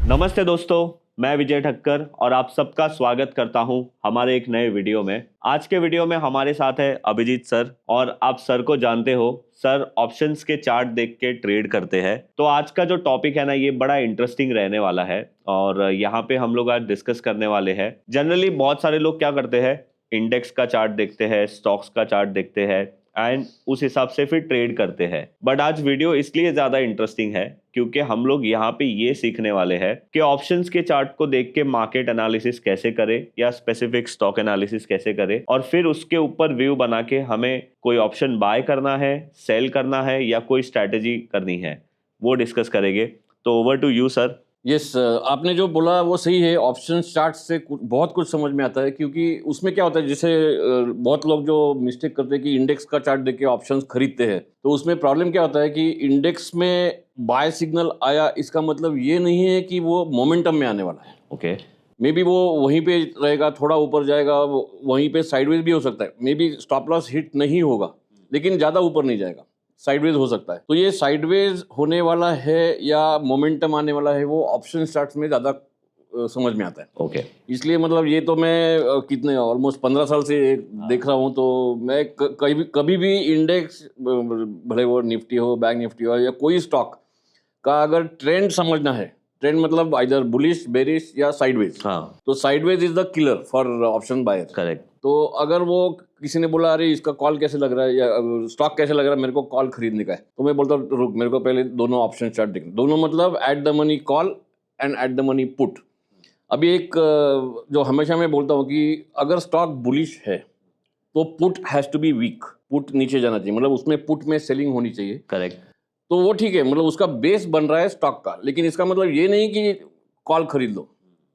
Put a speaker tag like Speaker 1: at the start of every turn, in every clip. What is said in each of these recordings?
Speaker 1: नमस्ते दोस्तों, मैं विजय ठक्कर और आप सबका स्वागत करता हूं हमारे एक नए वीडियो में। आज के वीडियो में हमारे साथ है अभिजीत सर और आप सर को जानते हो, सर ऑप्शंस के चार्ट देख के ट्रेड करते हैं। तो आज का जो टॉपिक है ना, ये बड़ा इंटरेस्टिंग रहने वाला है और यहाँ पे हम लोग आज डिस्कस करने वाले हैं। जनरली बहुत सारे लोग क्या करते हैं, इंडेक्स का चार्ट देखते हैं, स्टॉक्स का चार्ट देखते हैं एंड उस हिसाब से फिर ट्रेड करते हैं। बट आज वीडियो इसलिए ज्यादा इंटरेस्टिंग है क्योंकि हम लोग यहाँ पे ये सीखने वाले हैं कि ऑप्शंस के चार्ट को देख के मार्केट एनालिसिस कैसे करें या स्पेसिफिक स्टॉक एनालिसिस कैसे करें और फिर उसके ऊपर व्यू बना के हमें कोई ऑप्शन बाय करना है, सेल करना है या कोई स्ट्रैटेजी करनी है, वो डिस्कस करेंगे। तो over to you sir.
Speaker 2: Yes आपने जो बोला वो सही है। ऑप्शन चार्ट से बहुत कुछ समझ में आता है, क्योंकि उसमें क्या होता है, जैसे बहुत लोग जो मिस्टेक करते हैं कि इंडेक्स का चार्ट देख के ऑप्शंस खरीदते हैं, तो उसमें प्रॉब्लम क्या होता है कि इंडेक्स में बाय सिग्नल आया, इसका मतलब ये नहीं है कि वो मोमेंटम में आने वाला है।
Speaker 1: ओके,
Speaker 2: मे बी वो वहीं पे रहेगा, थोड़ा ऊपर जाएगा, वहीं पे साइडवेज भी हो सकता है। May be stop loss hit नहीं होगा लेकिन ज़्यादा ऊपर नहीं जाएगा, साइडवेज हो सकता है। तो ये साइडवेज होने वाला है या मोमेंटम आने वाला है, वो ऑप्शन चार्ट्स में ज़्यादा समझ में आता है।
Speaker 1: ओके,
Speaker 2: इसलिए मतलब ये तो मैं कितने ऑलमोस्ट 15 साल से देख रहा हूँ, तो मैं कभी भी इंडेक्स, भले वो निफ्टी हो, बैंक निफ्टी हो या कोई स्टॉक का, अगर ट्रेंड समझना है, ट्रेंड मतलब आइदर बुलिश, बेरिश या साइडवेज,
Speaker 1: हाँ,
Speaker 2: तो sideways is the killer for option buyer.
Speaker 1: Correct.
Speaker 2: तो अगर वो किसी ने बोला अरे इसका कॉल कैसे लग रहा है या स्टॉक कैसे लग रहा है, मेरे को कॉल खरीदने का है, तो मैं बोलता हूँ रुक, मेरे को पहले दोनों ऑप्शन चार्ट देखना। दोनों मतलब eight the money call and eight the money put. अभी एक जो हमेशा मैं बोलता हूँ कि अगर स्टॉक बुलिश है तो put has to be weak, put नीचे जाना चाहिए, मतलब उसमें पुट में सेलिंग होनी चाहिए।
Speaker 1: करेक्ट।
Speaker 2: तो वो ठीक है, मतलब उसका बेस बन रहा है स्टॉक का, लेकिन इसका मतलब ये नहीं कि कॉल खरीद लो,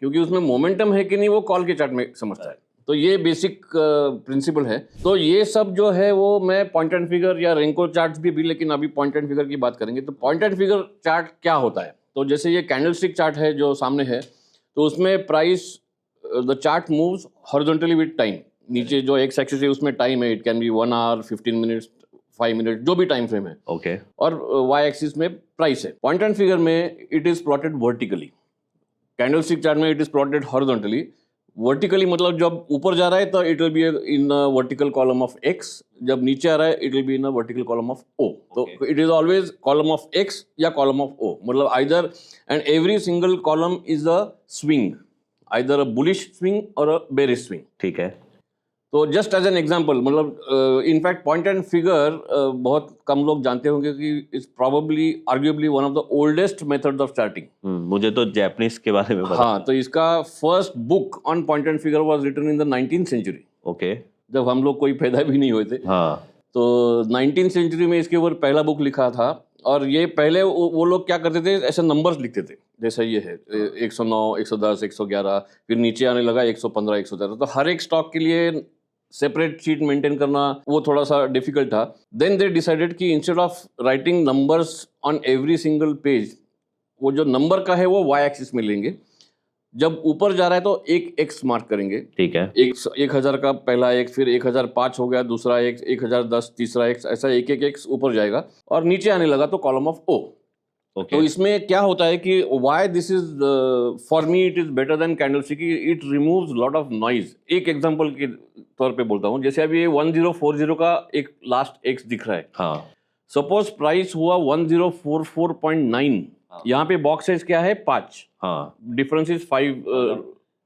Speaker 2: क्योंकि उसमें मोमेंटम है कि नहीं वो कॉल के चार्ट में समझता है। तो ये बेसिक प्रिंसिपल है। तो ये सब जो है वो मैं पॉइंट एंड फिगर या रेंको चार्ट्स भी, लेकिन अभी पॉइंट एंड फिगर की बात करेंगे। तो पॉइंट एंड फिगर चार्ट क्या होता है, तो जैसे ये कैंडलस्टिक चार्ट है जो सामने है, तो उसमें price, the chart moves horizontally with time. नीचे जो एक्स एक्सिस है उसमें टाइम है, it can be 1 hour, 15 minutes, 5 minute, जो भी टाइम फ्रेम है।
Speaker 1: ओके,
Speaker 2: और वाई एक्सिस में प्राइस है। पॉइंट एंड फिगर में it is plotted vertically, candlestick chart में it is plotted horizontally. Vertically मतलब जब ऊपर जा रहा है तो it will be in vertical column of x, जब नीचे आ रहा है it will be in vertical column of O. तो it is always column of X या कॉलम ऑफ ओ, मतलब either, and every single column is a swing, either a bullish swing और a bearish swing.
Speaker 1: ठीक है।
Speaker 2: तो just as an example, मतलब in fact point and figure बहुत कम लोग जानते होंगे कि it's probably arguably one of the oldest methods of charting.
Speaker 1: मुझे तो जैपनीज के बारे में पता।
Speaker 2: हाँ, तो इसका first book on point and figure was written in the 19th century.
Speaker 1: Okay,
Speaker 2: जब हम लोग कोई पैदा भी नहीं हुए थे।
Speaker 1: हाँ,
Speaker 2: तो 19th सेंचुरी में इसके ऊपर पहला बुक लिखा था। और ये पहले वो लोग क्या करते थे, ऐसे नंबर्स लिखते थे, जैसे ये है 109, 110, 111, फिर नीचे आने लगा 115, 113। तो हर एक स्टॉक के लिए सेपरेट शीट मेंटेन करना वो थोड़ा सा डिफिकल्ट था। देन दे डिसाइडेड कि instead of writing numbers on every single page, वो जो नंबर का है वो वाई एक्सिस में लेंगे, जब ऊपर जा रहा है तो एक एक्स मार्क करेंगे।
Speaker 1: ठीक है।
Speaker 2: 1000 का पहला एक्स, फिर 1005 हो गया दूसरा एक्स, 1010 तीसरा एक्स, ऐसा एक एक एक्स ऊपर जाएगा और नीचे आने लगा तो कॉलम ऑफ ओ।
Speaker 1: ओके,
Speaker 2: तो इसमें क्या होता है कि why this is for me it is better than candlestick, it removes lot of noise. एक एग्जांपल के तौर पे बोलता हूँ, जैसे अभी 1040 का एक लास्ट एक्स दिख रहा है।
Speaker 1: हाँ,
Speaker 2: सपोज प्राइस हुआ 1044.9, यहाँ पे बॉक्स साइज क्या है 5,
Speaker 1: हाँ,
Speaker 2: डिफरेंस इज 5।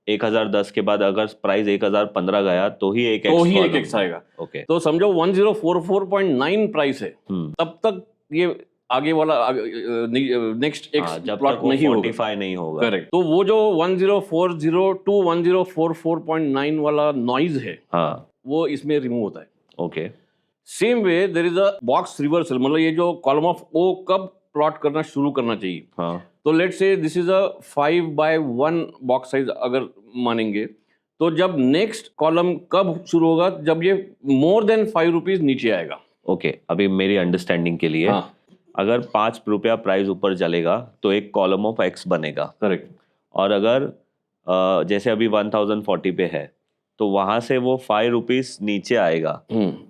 Speaker 1: 1010 के बाद अगर प्राइस 1015 गया तो ही एक
Speaker 2: एक्स आएगा।
Speaker 1: ओके,
Speaker 2: तो समझो 1044.9 प्राइस है, तब तक ये आगे वाला नेक्स्ट एक्स
Speaker 1: जब
Speaker 2: प्लॉट
Speaker 1: तक वो
Speaker 2: नहीं होगा,
Speaker 1: 45 नहीं होगा।
Speaker 2: करेक्ट। तो वो जो 1040 टू 1044.9 वाला नॉइज है,
Speaker 1: हाँ,
Speaker 2: वो इसमें रिमूव होता है।
Speaker 1: Okay,
Speaker 2: same way there is a box reversal, मतलब ये जो कॉलम ऑफ ओ कब प्लॉट करना शुरू करना चाहिए।
Speaker 1: हाँ,
Speaker 2: तो let's say this is a 5/1 box size अगर मानेंगे, तो जब नेक्स्ट कॉलम कब शुरू होगा, जब ये मोर देन 5 रुपीज नीचे आएगा।
Speaker 1: ओके, अभी मेरी अंडरस्टैंडिंग के लिए,
Speaker 2: हाँ,
Speaker 1: अगर 5 रुपया प्राइस ऊपर चलेगा तो एक कॉलम ऑफ एक्स बनेगा।
Speaker 2: करेक्ट।
Speaker 1: और अगर जैसे अभी 1040 पे है तो वहां से वो 5 रुपीज नीचे आएगा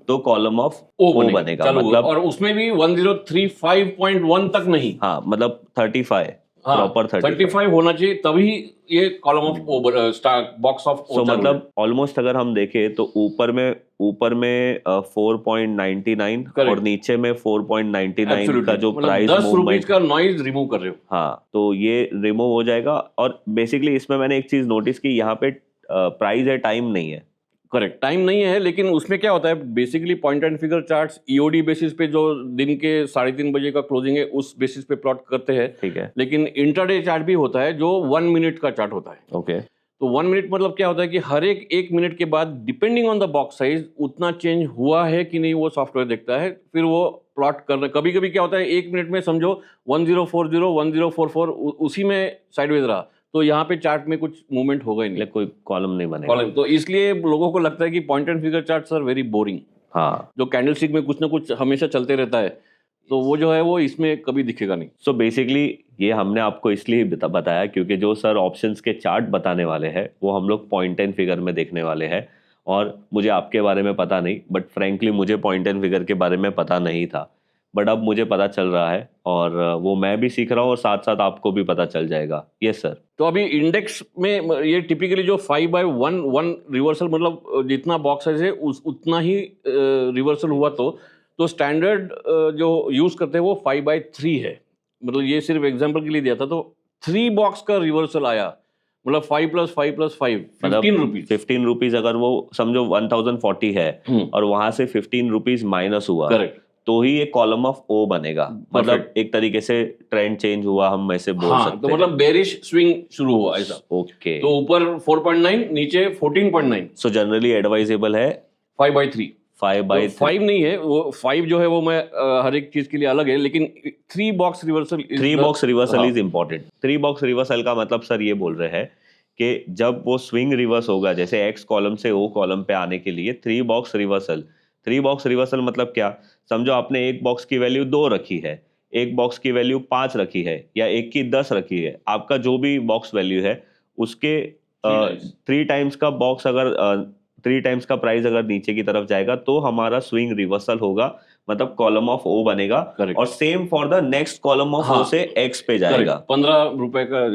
Speaker 1: तो कॉलम ऑफ ओ बनेगा।
Speaker 2: मतलब
Speaker 1: मतलब
Speaker 2: और उसमें भी 1035.1 तक नहीं,
Speaker 1: हाँ, मतलब 35 प्रॉपर
Speaker 2: 35 होना चाहिए, तभी ये column of over star box of
Speaker 1: so मतलब ऑलमोस्ट अगर हम देखें तो ऊपर में 4.99
Speaker 2: Correct.
Speaker 1: और नीचे में 4.99 का जो
Speaker 2: मतलब
Speaker 1: प्राइस
Speaker 2: 10 रुपीज
Speaker 1: मूवमेंट,
Speaker 2: का नॉइज रिमूव कर रहे हो।
Speaker 1: हाँ, तो ये रिमूव हो जाएगा। और बेसिकली इसमें मैंने एक चीज नोटिस की, यहाँ पे प्राइस है, टाइम नहीं है।
Speaker 2: करेक्ट, टाइम नहीं है, लेकिन उसमें क्या होता है basically point and figure charts EOD basis पे जो दिन के 3:30 बजे का क्लोजिंग है उस बेसिस पे प्लॉट करते हैं।
Speaker 1: ठीक है,
Speaker 2: लेकिन इंट्राडे चार्ट भी होता है जो 1 मिनट का चार्ट होता है।
Speaker 1: ओके,
Speaker 2: तो 1 मिनट मतलब क्या होता है कि हर एक मिनट के बाद depending on the box size उतना चेंज हुआ है कि नहीं वो सॉफ्टवेयर देखता है, फिर वो प्लॉट कर रहे। कभी कभी क्या होता है 1 मिनट में समझो 1040 1044 उसी में साइडवेज रहा, तो यहाँ पे चार्ट में कुछ मूवमेंट होगा ही नहीं,
Speaker 1: कोई कॉलम नहीं बनेगा।
Speaker 2: कॉलम। तो इसलिए लोगों को लगता है कि point and figure charts are very boring.
Speaker 1: हाँ,
Speaker 2: जो कैंडलस्टिक में कुछ ना कुछ हमेशा चलते रहता है, तो वो जो है वो इसमें कभी दिखेगा नहीं।
Speaker 1: सो बेसिकली ये हमने आपको इसलिए बताया क्योंकि जो सर ऑप्शंस के चार्ट बताने वाले हैं वो हम लोग पॉइंट एंड फिगर में देखने वाले हैं। और मुझे आपके बारे में पता नहीं, बट फ्रैंकली मुझे पॉइंट एंड फिगर के बारे में पता नहीं था, बट अब मुझे पता चल रहा है और वो मैं भी सीख रहा हूँ और साथ साथ आपको भी पता चल जाएगा। Yes sir.
Speaker 2: तो अभी इंडेक्स में ये टिपिकली जो 5/1 रिवर्सल, मतलब जितना बॉक्स साइज है उतना ही रिवर्सल हुआ, तो स्टैंडर्ड जो यूज करते हैं वो 5/3 है। मतलब ये सिर्फ एग्जांपल के लिए दिया था। तो 3 बॉक्स का रिवर्सल आया, मतलब 5 + 5 + 5 15 रुपीज।
Speaker 1: 15 रुपीज अगर वो समझो 1040 है और वहां से 15 रुपीज माइनस हुआ,
Speaker 2: करेक्ट,
Speaker 1: तो ही एक कॉलम ऑफ ओ बनेगा। मतलब एक तरीके से ट्रेंड चेंज हुआ, हम ऐसे बोल सकते हैं।
Speaker 2: तो मतलब बेरिश स्विंग शुरू हुआ ऐसा।
Speaker 1: ओके,
Speaker 2: तो ऊपर 4.9, नीचे 14.9।
Speaker 1: सो जनरली एडवाइजेबल है
Speaker 2: 5/3।
Speaker 1: 5/3।
Speaker 2: 5 नहीं है वो, 5 जो है वो मैं हर एक चीज के लिए अलग है, लेकिन 3 box reversal
Speaker 1: 3 box reversal is important. 3 box reversal का मतलब सर ये बोल रहे हैं कि जब वो स्विंग रिवर्स होगा, जैसे एक्स कॉलम से ओ कॉलम पे आने के लिए 3 बॉक्स रिवर्सल। 3 बॉक्स रिवर्सल मतलब क्या, समझो आपने एक बॉक्स की वैल्यू 2 रखी है, एक बॉक्स की वैल्यू 5 रखी है, या एक की 10 रखी है, आपका जो भी बॉक्स वैल्यू है उसके 3 टाइम्स का बॉक्स अगर 3 टाइम्स का प्राइस अगर नीचे की तरफ जाएगा तो हमारा स्विंग रिवर्सल होगा, मतलब कॉलम ऑफ ओ बनेगा।
Speaker 2: Correct.
Speaker 1: और same for the next column of O से एक्स पे जाएगा।
Speaker 2: 15 रुपए का।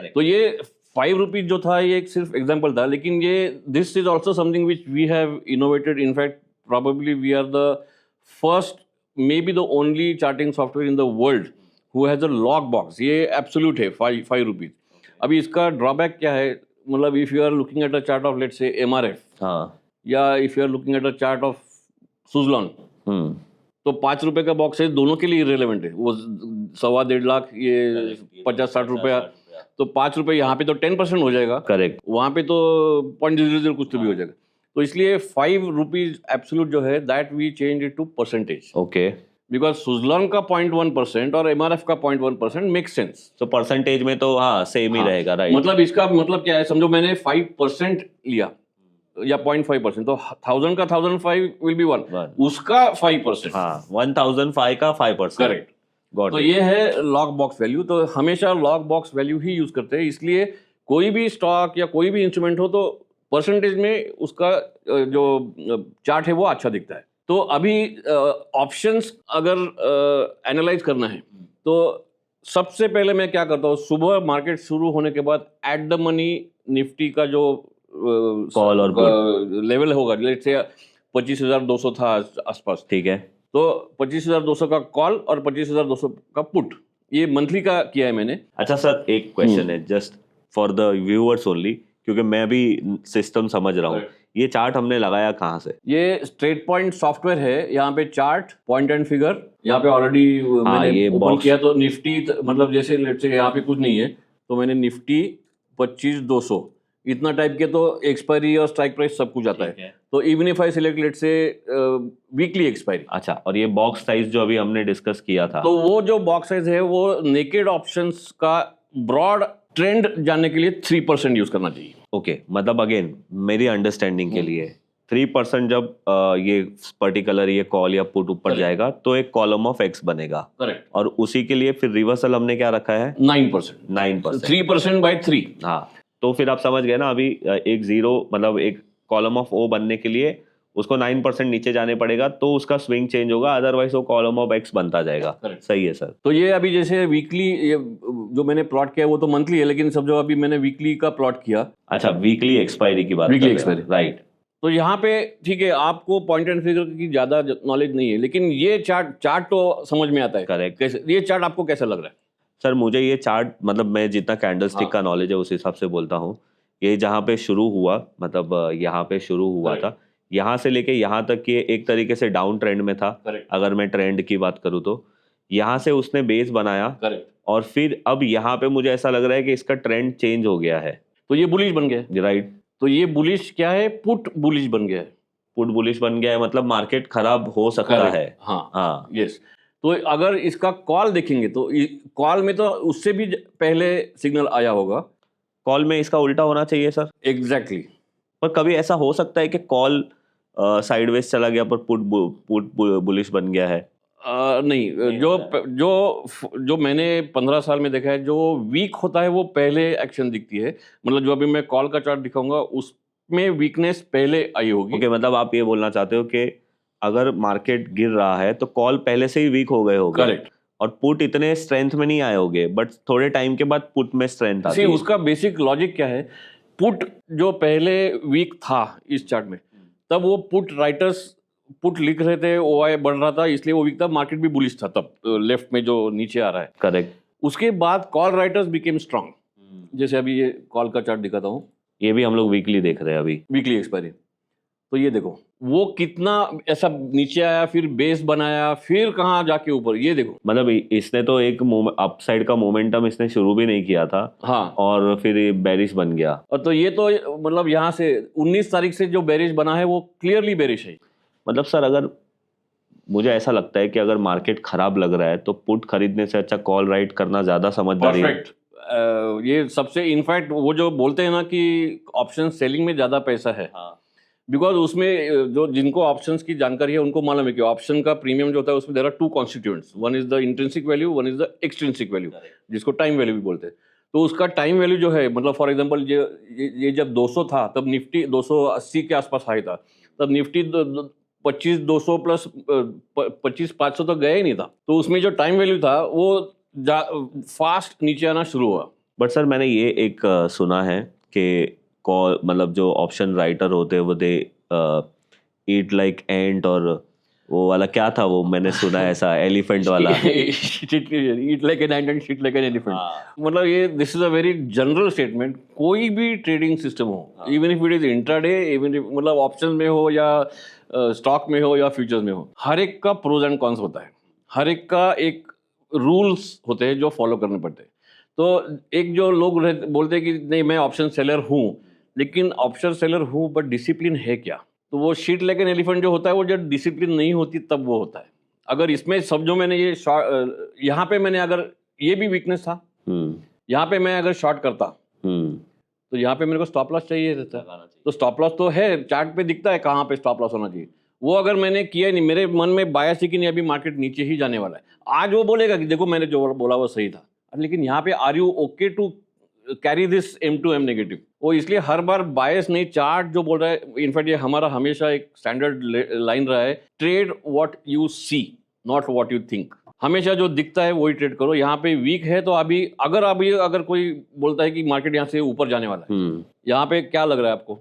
Speaker 2: तो ये 5 रुपीज जो था ये एक सिर्फ एग्जांपल था, लेकिन ये this is also something which we have innovated. In fact probably we are the first, maybe the only charting software in the world who has a log box. ये एब्सोल्यूट है 5 रुपीज। अभी इसका ड्रॉबैक क्या है, मतलब if you are looking at a chart of let's say MRF,
Speaker 1: हाँ,
Speaker 2: या if you are looking at a chart of Suzlon, तो 5 रुपए का बॉक्स है, दोनों के लिए इरेलेवेंट है। वो 1.25 लाख, ये 50-60 रुपया, तो 5 रुपए यहाँ पे तो 10% हो जाएगा,
Speaker 1: करेक्ट,
Speaker 2: वहाँ पे तो 0.00 कुछ तो भी हो जाएगा। तो इसलिए 5 रुपीज एब्सोल्यूट जो है that we change it to percentage.
Speaker 1: Okay,
Speaker 2: because Suzlon का 0.1% और एमआरएफ का 0.1% मेक सेंस।
Speaker 1: तो परसेंटेज में तो हाँ सेम ही रहेगा, राइट।
Speaker 2: मतलब इसका मतलब क्या है, समझो मैंने 5% लिया या 0.5%, तो 1000 का 1005 विल बी 1, उसका 5%,
Speaker 1: हाँ 1005 का 5%,
Speaker 2: करेक्ट। तो ये है लॉग बॉक्स वैल्यू। तो हमेशा लॉग बॉक्स वैल्यू ही यूज करते हैं, इसलिए कोई भी स्टॉक या कोई भी इंस्ट्रूमेंट हो तो परसेंटेज में उसका जो चार्ट है वो अच्छा दिखता है। तो अभी ऑप्शंस अगर एनालाइज करना है तो सबसे पहले मैं क्या करता हूँ, सुबह मार्केट शुरू होने के बाद एट द मनी निफ्टी का जो
Speaker 1: कॉल और
Speaker 2: लेवल होगा, लेट्स से 25,200 था आसपास,
Speaker 1: ठीक है,
Speaker 2: तो 25,200 का कॉल और 25,200 का पुट, ये मंथली का किया है मैंने।
Speaker 1: अच्छा सर, एक क्वेश्चन है just for the viewers only, क्योंकि मैं भी सिस्टम समझ रहा हूँ। ये चार्ट हमने लगाया कहाँ से? ये
Speaker 2: स्ट्रेट पॉइंट सॉफ्टवेयर है, यहाँ पे चार्ट, पॉइंट एंड फिगर, यहाँ पे ऑलरेडी मैंने
Speaker 1: ये
Speaker 2: ओपन किया। तो निफ्टी मतलब जैसे लेट्स से यहाँ पे कुछ नहीं है, तो मैंने निफ्टी 25,200 इतना टाइप किया, तो एक्सपायरी और स्ट्राइक प्राइस सब कुछ आता है। तो even if I select let's say weekly expiry.
Speaker 1: अच्छा, और ये बॉक्स साइज जो अभी हमने डिस्कस किया था,
Speaker 2: तो वो जो बॉक्स साइज है वो नेकेड ऑप्शंस का ब्रॉड ट्रेंड जानने के लिए 3% यूज करना चाहिए।
Speaker 1: ओके, मतलब अगेन मेरी अंडरस्टैंडिंग के लिए 3% जब ये पर्टिकुलर ये कॉल या पुट ऊपर जाएगा तो एक कॉलम ऑफ एक्स बनेगा,
Speaker 2: करेक्ट।
Speaker 1: और उसी के लिए फिर रिवर्सल हमने क्या रखा है?
Speaker 2: 9%। 3%/3।
Speaker 1: हाँ, तो फिर आप समझ गए ना, अभी एक जीरो मतलब एक कॉलम ऑफ ओ बनने के लिए उसको 9% नीचे जाने पड़ेगा तो उसका स्विंग चेंज होगा, अदरवाइज वो कॉलम ऑफ एक्स बनता जाएगा।
Speaker 2: Correct.
Speaker 1: सही है सर।
Speaker 2: तो ये अभी जैसे वीकली जो मैंने प्लॉट किया है वो तो मंथली है, लेकिन सब जो अभी मैंने वीकली का प्लॉट किया,
Speaker 1: अच्छा, वीकली एक्सपायरी की बात
Speaker 2: Weekly
Speaker 1: कर रहे हो,
Speaker 2: expiry।
Speaker 1: राइट।
Speaker 2: तो यहाँ पे ठीक है, आपको पॉइंट एंड फिगर की ज़्यादा नॉलेज नहीं है, लेकिन ये चार्ट तो समझ में आता है।
Speaker 1: करेक्ट।
Speaker 2: कैसे ये चार्ट आपको कैसा लग रहा है?
Speaker 1: सर मुझे ये चार्ट, मतलब मैं जितना कैंडलस्टिक
Speaker 2: हाँ।
Speaker 1: का नॉलेज है उस हिसाब से बोलता हूँ, ये जहाँ पे शुरू हुआ, मतलब यहाँ पे शुरू हुआ था, यहाँ से लेके यहाँ तक ये एक तरीके से डाउन ट्रेंड में था।
Speaker 2: करेक्ट,
Speaker 1: अगर मैं ट्रेंड की बात करूँ तो यहाँ से उसने बेस बनाया,
Speaker 2: करेक्ट।
Speaker 1: और फिर अब यहाँ पे मुझे ऐसा लग रहा है कि इसका ट्रेंड चेंज हो गया है।
Speaker 2: तो ये बुलिश बन गया है।
Speaker 1: राइट।
Speaker 2: तो ये बुलिश क्या है? पुट बुलिश बन गया है।
Speaker 1: पुट बुलिश बन गया है, मतलब मार्केट खराब हो सकता
Speaker 2: Correct।
Speaker 1: है।
Speaker 2: हाँ,
Speaker 1: हाँ,
Speaker 2: यस। तो अगर इसका कॉल देखेंगे तो कॉल में तो उससे भी पहले सिग्नल आया होगा।
Speaker 1: कॉल में इसका उल्टा होना चाहिए सर।
Speaker 2: एग्जैक्टली।
Speaker 1: पर कभी ऐसा हो सकता है कि कॉल साइडवेज चला गया पर पुट बुलिश बन गया है?
Speaker 2: नहीं, जो मैंने 15 साल में देखा है, जो वीक होता है वो पहले एक्शन दिखती है। मतलब जो अभी मैं कॉल का चार्ट दिखाऊंगा उसमें वीकनेस पहले आई होगी।
Speaker 1: ओके, मतलब आप ये बोलना चाहते हो कि अगर मार्केट गिर रहा है तो कॉल पहले से ही वीक हो गए होंगे।
Speaker 2: करेक्ट।
Speaker 1: और पुट इतने स्ट्रेंथ में नहीं आए होंगे, बट थोड़े टाइम के बाद पुट में स्ट्रेंथ आती है।
Speaker 2: उसका बेसिक लॉजिक क्या है? पुट जो पहले वीक था इस चार्ट में, तब वो पुट राइटर्स पुट लिख रहे थे, ओआई बढ़ रहा था, इसलिए वो वीक था, मार्केट भी बुलिश था तब, लेफ्ट में जो नीचे आ रहा है।
Speaker 1: करेक्ट।
Speaker 2: उसके बाद कॉल राइटर्स बिकेम स्ट्रांग। जैसे अभी ये कॉल का चार्ट दिखाता हूँ,
Speaker 1: ये भी हम लोग वीकली देख रहे हैं अभी,
Speaker 2: वीकली एक्सपायरी। तो ये देखो वो कितना ऐसा नीचे आया, फिर बेस बनाया, फिर कहाँ जाके ऊपर, ये देखो।
Speaker 1: मतलब इसने तो एक अपसाइड का मोमेंटम इसने शुरू भी नहीं किया था,
Speaker 2: हाँ,
Speaker 1: और फिर ये बेरिश बन गया।
Speaker 2: और तो ये तो मतलब यहाँ से 19 तारीख से जो बेरिश बना है वो क्लियरली बेरिश है।
Speaker 1: मतलब सर, अगर मुझे ऐसा लगता है कि अगर मार्केट खराब लग रहा है तो पुट खरीदने से अच्छा कॉल राइट करना ज्यादा समझदारी है।
Speaker 2: परफेक्ट। ये सबसे इनफैक्ट वो जो बोलते हैं ना कि ऑप्शन सेलिंग में ज्यादा पैसा है, बिकॉज उसमें जो जिनको ऑप्शंस की जानकारी है उनको मालूम है कि ऑप्शन का प्रीमियम जो होता है उसमें there are two constituents, one is the intrinsic value, one is the extrinsic value, जिसको टाइम वैल्यू भी बोलते हैं। तो उसका टाइम वैल्यू जो है, मतलब फॉर एग्जांपल ये जब 200 था तब निफ्टी 280 के आसपास हाई था, तब निफ्टी 25-200 प्लस 25-500 तो गया ही नहीं था। तो उसमें जो टाइम वैल्यू था वो फास्ट नीचे आना शुरू हुआ।
Speaker 1: बट सर मैंने ये एक सुना है कि कॉल, मतलब जो ऑप्शन राइटर होते हैं वो दे ईट लाइक एंट, और वो वाला क्या था वो, मैंने सुना है ऐसा एलिफेंट वाला।
Speaker 2: Eat like an ant and shit like an elephant. मतलब ये this is a very general statement. कोई भी ट्रेडिंग सिस्टम हो, even if it is intraday, even if मतलब ऑप्शन में हो या स्टॉक में हो या फ्यूचर्स में हो, हर एक का प्रोज एंड कॉन्स होता है, हर एक का एक रूल्स होते हैं जो फॉलो करने पड़ते हैं। तो एक जो लोग बोलते हैं कि नहीं मैं ऑप्शन सेलर हूँ, लेकिन ऑप्शन सेलर हूँ बट डिसिप्लिन है क्या? तो वो शीट लाइक एन एलिफेंट जो होता है वो जब डिसिप्लिन नहीं होती तब वो होता है। अगर इसमें सब जो मैंने ये यहाँ पे मैंने अगर ये भी वीकनेस था, यहाँ पे मैं अगर शॉर्ट करता तो यहाँ पे मेरे को स्टॉप लॉस चाहिए रहता। तो स्टॉप लॉस तो है, चार्ट पे दिखता है कहाँ पे स्टॉप लॉस होना चाहिए। वो अगर मैंने किया नहीं, मेरे मन में बायस है कि नहीं अभी मार्केट नीचे ही जाने वाला है, आज वो बोलेगा कि देखो मैंने जो बोला वो सही था, लेकिन यहाँ पे are you okay to carry this M2M negative? वो इसलिए हर बार बायस नहीं, चार्ट जो बोल रहा है, इनफैक्ट ये हमारा हमेशा एक स्टैंडर्ड लाइन रहा है, trade what you see not what you think. हमेशा जो दिखता है वही ट्रेड करो। यहाँ पे वीक है तो अगर कोई बोलता है कि मार्केट यहाँ से ऊपर जाने वाला है, यहाँ पे क्या लग रहा है आपको?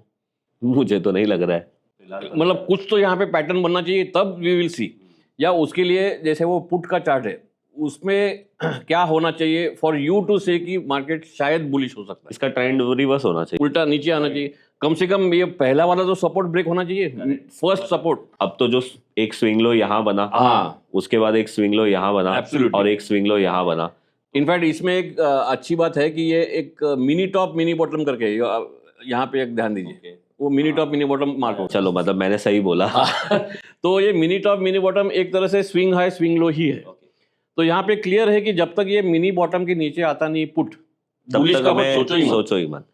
Speaker 1: मुझे तो नहीं लग रहा है,
Speaker 2: मतलब कुछ तो यहाँ पे पैटर्न बनना चाहिए तब वी विल सी। या उसके लिए जैसे वो पुट का चार्ट है, उसमें क्या होना चाहिए फॉर यू टू से कि मार्केट शायद बुलिश हो सकता है?
Speaker 1: इसका ट्रेंड रिवर्स होना चाहिए,
Speaker 2: उल्टा नीचे आना चाहिए। कम से कम ये पहला वाला जो सपोर्ट ब्रेक होना चाहिए, फर्स्ट सपोर्ट।
Speaker 1: अब तो जो एक स्विंग लो यहाँ बना,
Speaker 2: हाँ,
Speaker 1: उसके बाद एक स्विंग लो यहाँ बना,
Speaker 2: Absolutely।
Speaker 1: और एक स्विंग लो यहाँ बना।
Speaker 2: इनफैक्ट इसमें एक अच्छी बात है कि ये एक मिनी टॉप मिनी बॉटम करके यहाँ पे एक ध्यान दीजिए, वो mini top mini bottom mark हो।
Speaker 1: चलो, मतलब मैंने सही बोला।
Speaker 2: तो ये मिनी टॉप मिनी बॉटम एक तरह से स्विंग हाई स्विंग लो ही है। तो यहाँ पे क्लियर है कि जब तक ये मिनी बॉटम के नीचे आता नहीं पुट,
Speaker 1: तब तक हमें सोचो ही मत।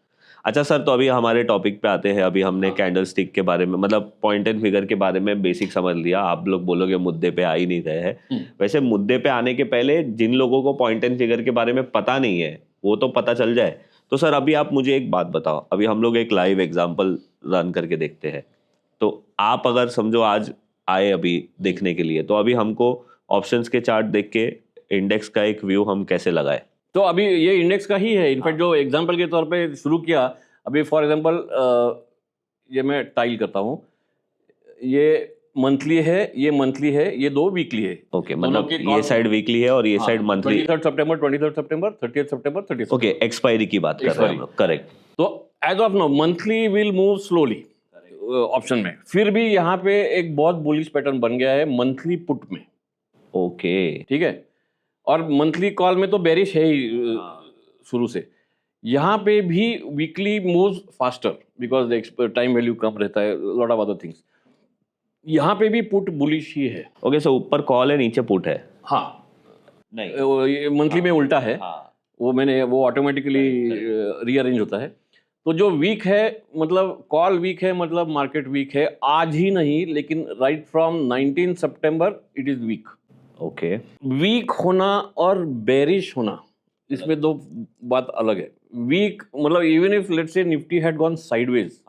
Speaker 1: अच्छा सर, तो अभी हमारे टॉपिक पे आते हैं। अभी हमने कैंडल स्टिक के बारे में, मतलब पॉइंट एंड फिगर के बारे में बेसिक समझ लिया। आप लोग बोलोगे मुद्दे पे आ ही नहीं रहे हैं। वैसे मुद्दे पे आने के पहले जिन लोगों को पॉइंट एंड फिगर के बारे में पता नहीं है वो तो पता चल जाए। तो सर अभी आप मुझे एक बात बताओ, अभी हम लोग एक लाइव एग्जाम्पल रन करके देखते हैं। तो आप अगर समझो आज आए अभी देखने के लिए, तो अभी हमको ऑप्शंस के चार्ट देख के इंडेक्स का एक व्यू हम कैसे लगाए?
Speaker 2: तो अभी ये इंडेक्स का ही है, इनफैक्ट जो एग्जांपल के तौर पे शुरू किया, अभी फॉर एग्जांपल ये मैं टाइल करता हूँ, ये मंथली है, ये मंथली है, ये दो वीकली है।
Speaker 1: ओके, मतलब ये साइड वीकली है और ये साइड मंथली।
Speaker 2: 23 सितंबर, 30 सितंबर, 30
Speaker 1: ओके, एक्सपायरी की बात कर रहे हैं हम लोग, करेक्ट।
Speaker 2: तो as of now monthly will move slowly option में। फिर भी यहाँ पे एक बहुत बुलिश पैटर्न बन गया है मंथली पुट में।
Speaker 1: ओके,
Speaker 2: ठीक है, और मंथली कॉल में तो बेरिश है ही शुरू से। यहाँ पे भी weekly moves faster because time value कम रहता है, लॉट ऑफ अदर थिंग्स। यहाँ पे भी पुट बुलिश ही है।
Speaker 1: ओके, सो ऊपर कॉल है, नीचे पुट है।
Speaker 2: हाँ,
Speaker 1: नहीं,
Speaker 2: मंथली में उल्टा है। वो ऑटोमेटिकली रीअरेंज होता है। तो जो वीक है, मतलब कॉल वीक है, मतलब मार्केट वीक है, आज ही नहीं लेकिन राइट फ्रॉम 19 सितंबर it is weak.
Speaker 1: Okay,
Speaker 2: weak होना और बेरिश होना, इसमें दो बात अलग है। वीक मतलब even if let's say Nifty had gone sideways,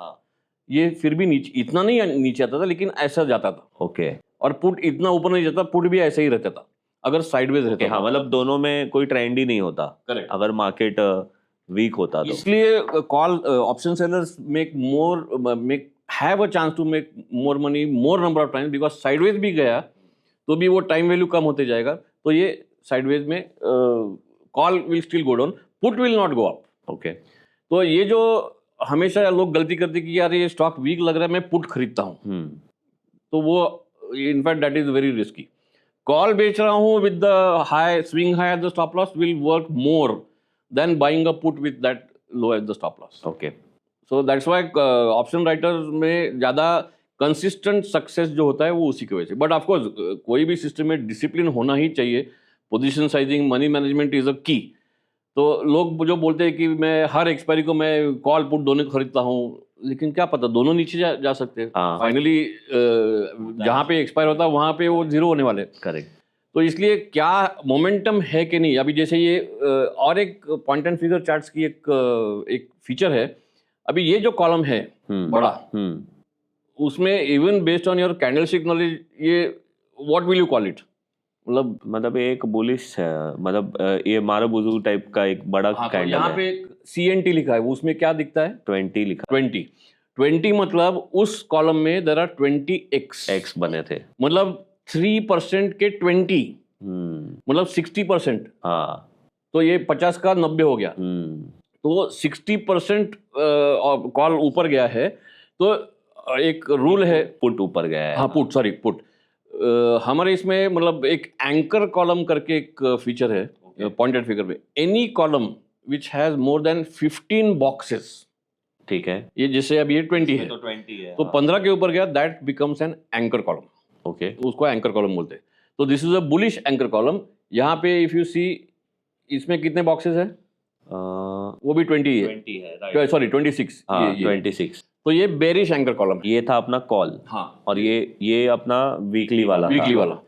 Speaker 2: ये फिर भी नीचे, इतना नहीं नीचे आता था लेकिन ऐसा जाता था।
Speaker 1: ओके,
Speaker 2: और पुट इतना ऊपर नहीं जाता, पुट भी ऐसे ही रहता था अगर साइडवेज रहता।
Speaker 1: हाँ, मतलब दोनों में कोई ट्रेंड ही नहीं होता।
Speaker 2: करेक्ट,
Speaker 1: अगर मार्केट वीक होता तो।
Speaker 2: इसलिए call option sellers make have a chance to make more money more number of times, because sideways भी गया तो भी वो टाइम वैल्यू कम होते जाएगा। तो ये साइडवेज में call will still go down, put will not go up.
Speaker 1: Okay,
Speaker 2: तो ये जो हमेशा लोग गलती करते कि यार ये स्टॉक वीक लग रहा है, मैं पुट खरीदता हूँ, तो वो in fact that is very risky. Call बेच रहा हूँ with the high swing high at the stop loss will work more than buying a put with that low at the stop loss.
Speaker 1: Okay,
Speaker 2: so that's why option writers में ज़्यादा consistent success जो होता है वो उसी की वजह से। बट ऑफकोर्स कोई भी सिस्टम में डिसिप्लिन होना ही चाहिए। Position sizing, money management is a की। तो लोग जो बोलते हैं कि मैं हर एक्सपायरी को मैं कॉल पुट दोनों खरीदता हूँ, लेकिन क्या पता दोनों नीचे जा सकते हैं। फाइनली जहाँ पे एक्सपायर होता है वहाँ पे वो जीरो होने वाले।
Speaker 1: करेक्ट।
Speaker 2: तो इसलिए क्या मोमेंटम है कि नहीं, अभी जैसे ये और एक पॉइंट एंड फिगर चार्ट्स की एक फीचर है। अभी ये जो कॉलम है बड़ा, उसमें even based on your candlestick knowledge, ये what will you call it?
Speaker 1: मतलब एक बुलिश है, मतलब ये मारुबुजू टाइप का एक बड़ा कैंडल
Speaker 2: यहाँ
Speaker 1: है।
Speaker 2: पे CNT लिखा है, उसमें क्या दिखता है?
Speaker 1: 20 लिखा।
Speaker 2: 20 मतलब उस कॉलम में देयर आर 20 एक्स
Speaker 1: बने थे,
Speaker 2: मतलब 3% के 20 मतलब 60%।
Speaker 1: हाँ,
Speaker 2: तो ये 50 का 90 हो गया। तो 60% कॉल ऊपर गया है, तो एक रूल है,
Speaker 1: पुट ऊपर गया है।
Speaker 2: हाँ पुट हमारे इसमें मतलब एक एंकर कॉलम करके एक फीचर है पॉइंटेड फिगर पे। Any column which has more than 15 boxes, ठीक है, ये जैसे अब ये 20 है,
Speaker 1: तो 20 है,
Speaker 2: तो 15 के ऊपर गया, that becomes an anchor column.
Speaker 1: Okay,
Speaker 2: उसको एंकर कॉलम बोलते हैं। तो this is a bullish anchor column. यहाँ पे इफ यू सी, इसमें कितने बॉक्सेस है? वो भी 20 है, सॉरी 26।
Speaker 1: हाँ, 26।
Speaker 2: तो ये बेरिश एंकर कॉलम,
Speaker 1: ये था अपना कॉल।
Speaker 2: हाँ,
Speaker 1: और ये अपना वीकली वाला
Speaker 2: वाला।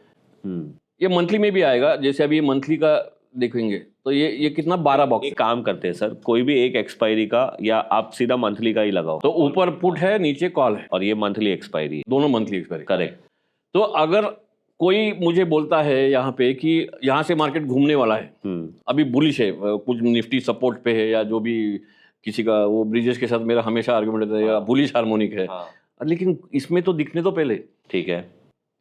Speaker 2: ये मंथली में भी आएगा, जैसे अभी मंथली का देखेंगे तो ये कितना 12 बॉक्स।
Speaker 1: एक काम करते हैं सर, कोई भी एक एक्सपायरी का, या आप सीधा मंथली का ही लगाओ।
Speaker 2: तो ऊपर पुट है, नीचे कॉल है,
Speaker 1: और ये मंथली एक्सपायरी,
Speaker 2: दोनों मंथली एक्सपायरी।
Speaker 1: करेक्ट।
Speaker 2: तो अगर कोई मुझे बोलता है यहाँ पे कि यहाँ से मार्केट घूमने वाला है, अभी बुलिश है, कुछ निफ्टी सपोर्ट पे है, या जो भी किसी का, वो ब्रिजेश के साथ मेरा हमेशा आर्गुमेंट रहता है, या बुलिश हार्मोनिक है, लेकिन इसमें तो दिखने तो पहले, ठीक है।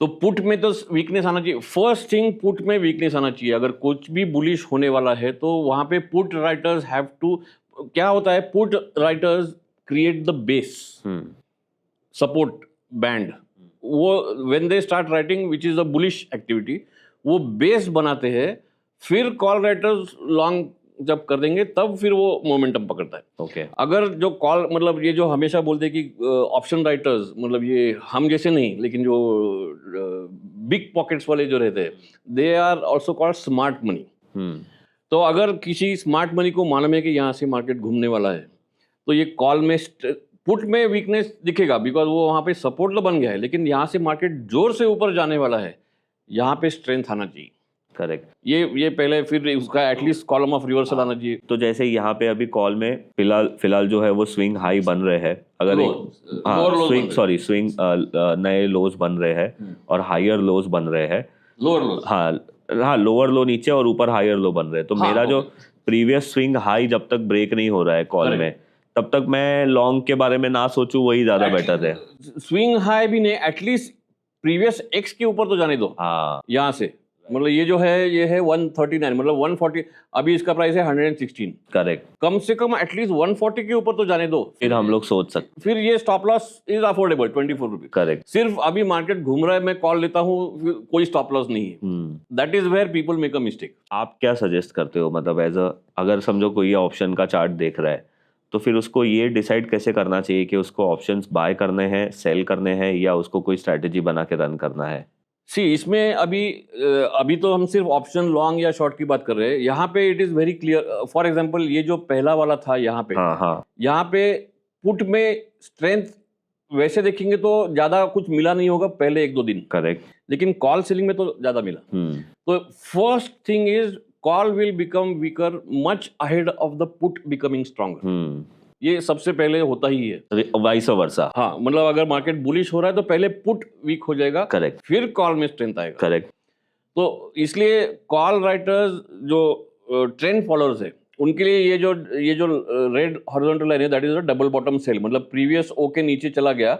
Speaker 2: तो पुट में तो वीकनेस आना चाहिए, फर्स्ट थिंग पुट में वीकनेस आना चाहिए। अगर कुछ भी बुलिश होने वाला है तो वहाँ पे पुट राइटर्स हैव टू, क्या होता है, put writers create the base, support band. वो when they start writing which is a bullish activity, वो बेस बनाते हैं। फिर कॉल राइटर्स लॉन्ग जब कर देंगे तब फिर वो मोमेंटम पकड़ता है। ओके, अगर जो कॉल, मतलब ये जो हमेशा बोलते हैं कि ऑप्शन राइटर्स, मतलब ये हम जैसे नहीं, लेकिन जो बिग पॉकेट्स वाले जो रहते हैं, they are also called smart money. तो अगर किसी स्मार्ट मनी को मालूम है कि यहाँ से मार्केट घूमने वाला है, तो ये कॉल में, पुट में वीकनेस दिखेगा, बिकॉज वो वहाँ पे सपोर्ट तो बन गया है, लेकिन यहाँ से मार्केट जोर से ऊपर जाने वाला है, यहाँ पे स्ट्रेंथ आना चाहिए। करेक्ट, ये पहले, फिर उसका एटलीस्ट कॉलम ऑफ रिवर्सल आना चाहिए।
Speaker 1: तो जैसे यहाँ पे अभी कॉल में फिलहाल जो है वो स्विंग हाई बन रहे हैं, अगर स्विंग नए लोज बन रहे हैं और हायर लोज बन रहे हैं,
Speaker 2: लोअर लोज,
Speaker 1: हाँ, हाँ लोअर लो नीचे और ऊपर हायर लो बन रहे हैं, तो
Speaker 2: हाँ,
Speaker 1: मेरा जो
Speaker 2: okay.
Speaker 1: प्रीवियस स्विंग हाई जब तक ब्रेक नहीं हो रहा है कॉल
Speaker 2: Correct.
Speaker 1: में, तब तक मैं लॉन्ग के बारे में ना सोचूं, वही ज्यादा बेटर है।
Speaker 2: स्विंग हाई भी नहीं, एटलीस्ट प्रीवियस एक्स के ऊपर तो जाने दो।
Speaker 1: हाँ
Speaker 2: यहाँ से मतलब ये जो है ये है 139, मतलब 140, अभी इसका प्राइस है 116।
Speaker 1: करेक्ट,
Speaker 2: कम से कम एटलीस्ट 140 के ऊपर तो जाने दो,
Speaker 1: फिर हम लोग सोच सकते।
Speaker 2: फिर ये stop loss is affordable 24 rupees.
Speaker 1: Correct,
Speaker 2: सिर्फ अभी मार्केट घूम रहा है, मैं कॉल लेता हूँ, कोई स्टॉप लॉस नहीं है, that is where people make a mistake.
Speaker 1: आप क्या सजेस्ट करते हो, मतलब एज अ, अगर समझो कोई ऑप्शन का चार्ट देख रहा है, तो फिर उसको ये डिसाइड कैसे करना चाहिए कि उसको ऑप्शंस बाय करने हैं, सेल करने हैं, या उसको कोई स्ट्रैटेजी बना के रन करना है?
Speaker 2: सी इसमें अभी तो हम सिर्फ ऑप्शन लॉन्ग या शॉर्ट की बात कर रहे हैं। यहाँ पे it is very clear, for example ये जो पहला वाला था यहाँ पे,
Speaker 1: हाँ हाँ
Speaker 2: यहाँ पे पुट में स्ट्रेंथ वैसे देखेंगे तो ज्यादा कुछ मिला नहीं होगा पहले 1-2 दिन,
Speaker 1: करेक्ट,
Speaker 2: लेकिन कॉल सेलिंग में तो ज्यादा मिला। तो first thing is call will become weaker much ahead of the put becoming stronger, ये सबसे पहले होता ही है,
Speaker 1: वाइस वर्सा।
Speaker 2: हाँ मतलब अगर मार्केट बुलिश हो रहा है तो पहले पुट वीक हो जाएगा,
Speaker 1: करेक्ट,
Speaker 2: फिर कॉल में स्ट्रेंथ आएगा।
Speaker 1: करेक्ट,
Speaker 2: तो इसलिए कॉल राइटर्स जो ट्रेंड फॉलोअर्स है उनके लिए ये जो रेड हॉरिजॉन्टल लाइन है that is a double bottom sell, मतलब प्रीवियस ओ के नीचे चला गया,